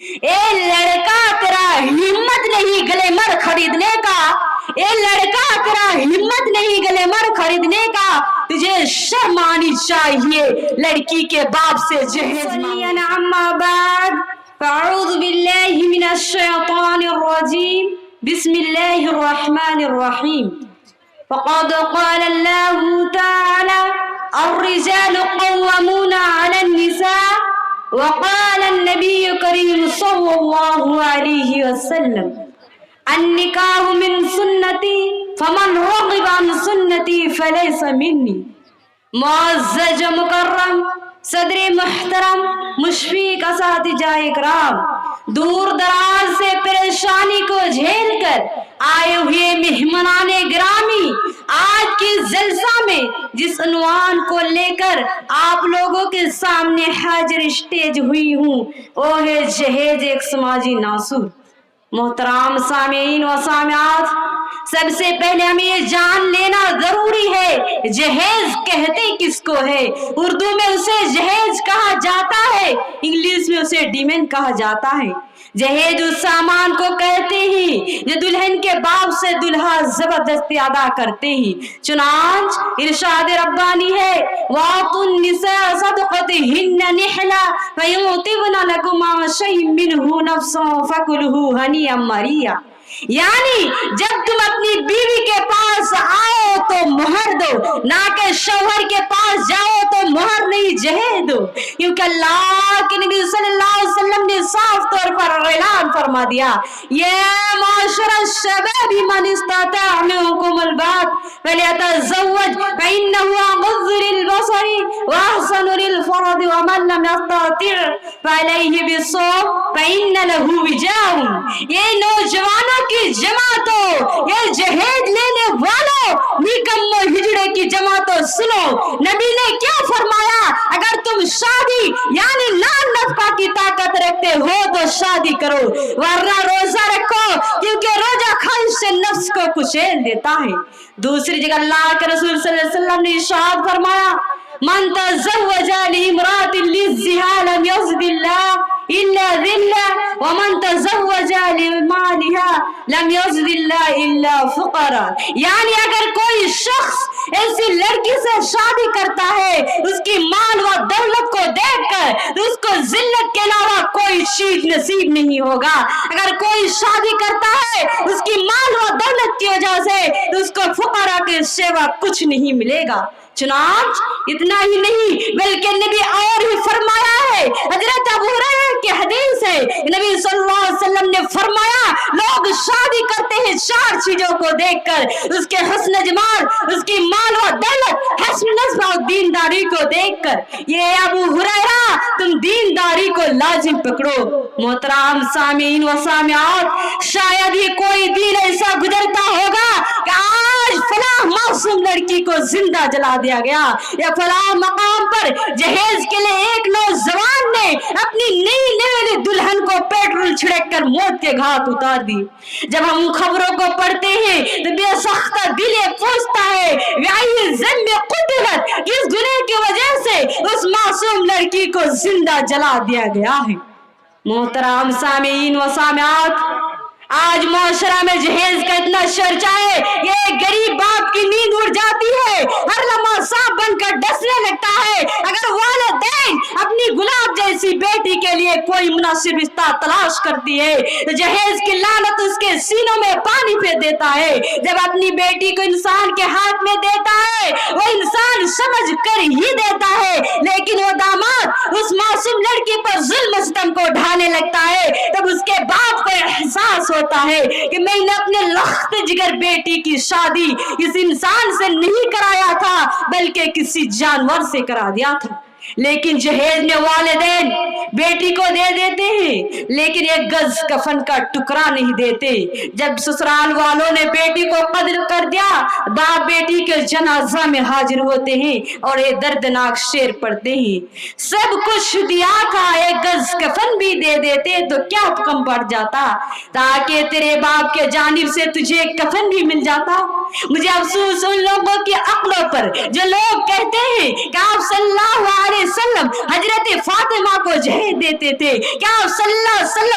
اے لڑکا تیرا ہمت نہیں گلے مر خریدنے کا، اے لڑکا تیرا ہمت نہیں گلے مر خریدنے کا، تجھے شرم آنی چاہیے لڑکی کے باپ سے جہیز مانگنے۔ اما بعد فاعوذ باللہ من الشیطان الرجیم بسم اللہ الرحمن الرحیم۔ فقد قال اللہ تعالی الرجال قوامون علی النساء، وقال النبی کریم صلی اللہ علیہ وسلم النکاح من سنتی فمن رغب عن سنتی فلیس منی۔ معزز و مکرم صدر محترم مشفق اساتذہ اکرام، دور دراز سے پریشانی کو جھیل کر آئے ہوئے مہمانان گرامی، آج کی جلسہ میں جس عنوان کو لے کر آپ لوگوں کے سامنے حاضر اسٹیج ہوئی ہوں وہ ہے جہیز ایک سماجی ناصور۔ محترم سامعین و سامعات، سب سے پہلے ہمیں یہ جان لینا ضروری ہے جہیز کہتے کس کو ہے۔ اردو میں اسے جہیز کہا جاتا ہے، انگلش میں اسے ڈیمن کہا جاتا ہے۔ جہیز اس سامان کو کہتے ہیں جو دلہن کے باپ سے دلہا زبردستی ادا کرتے ہیں۔ چنانچہ ارشاد ربانی ہے وَآتُوا النِّسَاءَ صَدُقَاتِهِنَّ نِحْلَةً فَإِن طِبْنَ لَكُمْ عَن شَيْءٍ مِّنْهُ نَفْسًا فَكُلُوهُ هَنِيئًا مَرِيئًا۔ یعنی جب تم اپنی بیوی کے پاس آؤ تو مہر دو، نہ کہ شوہر کے پاس جاؤ تو مہر نہیں جہیز دو، کیونکہ اللہ کے نبی صلی اللہ علیہ وسلم نے صاف طور پر اعلان فرما دیا یا معاشر الشباب من استطاع منکم الباءۃ فلیتزوج فإنه أغض للبصر وأحسن للفرج ومن لم يستطع فعليه بالصوم فإن له وجاء۔ یہ نوجوانوں کی جماعتوں، یہ جہیز لینے والوں، نکمو ہجڑے کی جماعتوں، سنو نبی نے کیا فرمایا، اگر تم شادی یعنی لان نفقہ کی طاقت رکھتے ہو تو شادی کرو، ورنہ روزہ رکھو، کیونکہ روزہ خواہش سے نفس کو کچیل دیتا ہے۔ دوسری جگہ اللہ کے رسول صلی اللہ علیہ وسلم نے ارشاد فرمایا من تزوج لامرأة للزنا لم يزد الله إلا ذلة ومن تزوج لمالها لم يزد الله إلا فقرا۔ یعنی اگر کوئی شخص ایسی لڑکی سے شادی کرتا ہے اس کی مال و دولت کو دیکھ کر اس کو ذلت کے علاوہ کوئی چیز نصیب نہیں ہوگا۔ اگر کوئی شادی کرتا ہے اس کی مال و دولت کی وجہ سے اس کو فقراء کے سوا کچھ نہیں ملے گا۔ چنانچہ اتنا ہی نہیں بلکہ نبی اور بھی فرمایا ہے، حضرت ابو ہریرہ کی حدیث ہے، نبی صلی اللہ علیہ وسلم نے فرمایا لوگ شادی کرتے ہیں چار چیزوں کو دیکھ کر، اس کے حسن جمال، اس کی مال و دولت، حسن نسب اور دینداری کو دیکھ کر۔ یہ ابو ہریرہ تم دینداری کو لازم پکڑو۔ محترم سامعین و سامعات، شاید ہی کوئی دن ایسا گزرتا ہوگا کہ آج فلاں معصوم لڑکی کو زندہ جلا دیا گیا، یا فلاں مقام پر جہیز کے لیے ایک نوجوان نے اپنی نئی نویلی دلہن کو پیٹرول چھڑک کر موت کے گھاٹ اتار دی۔ جب ہم خبروں کو پڑھتے ہیں تو بے سخت دل پوچھتا ہے وَأَيِّ ذَنبٍ قُتِلَتْ، کس گناہ کی وجہ سے اس معصوم لڑکی کو زندہ جلا دیا گیا ہے۔ محترم سامعین و سامعات، آج معاشرہ میں جہیز کا اتنا چرچا ہے کہ ایک غریب باپ کی نیند اڑ جاتی ہے، ہر لمحہ سانپ بن کر ڈسنے لگتا ہے۔ اگر والدین اپنی گلاب جیسی بیٹی کے لیے کوئی مناسب رشتہ تلاش کرتی ہے تو جہیز کی لعنت اس کے سینوں میں پانی پھیر دیتا ہے۔ جب اپنی بیٹی کو انسان کے ہاتھ میں دیتا ہے وہ انسان سمجھ کر ہی دیتا ہے، لیکن وہ داماد اس معصوم لڑکی پر ظلم و ستم کو ڈھانے لگتا ہے، تب اس کے باپ کو احساس ہوتا ہے کہ میں نے اپنے لخت جگر بیٹی کی شادی کسی انسان سے نہیں کرایا تھا بلکہ کسی جانور سے کرا دیا تھا۔ لیکن جہیز میں والدین بیٹی کو دے دیتے ہیں لیکن ایک گز کفن کا ٹکڑا نہیں دیتے۔ جب سسرال والوں نے بیٹی کو قتل کر دیا، باپ بیٹی کے جنازہ میں حاضر ہوتے ہیں اور یہ دردناک شعر پڑھتے ہیں سب کچھ دیا تھا ایک گز کفن بھی دے دیتے تو کیا کم پڑ جاتا، تاکہ تیرے باپ کے جانب سے تجھے کفن بھی مل جاتا۔ مجھے افسوس ان لوگوں کی عقلوں پر جو لوگ کہتے ہیں کہ آپ صلی اللہ علیہ وسلم حضرت فاطمہ کو جہیز دیتے تھے، کیا آپ صلی اللہ علیہ وسلم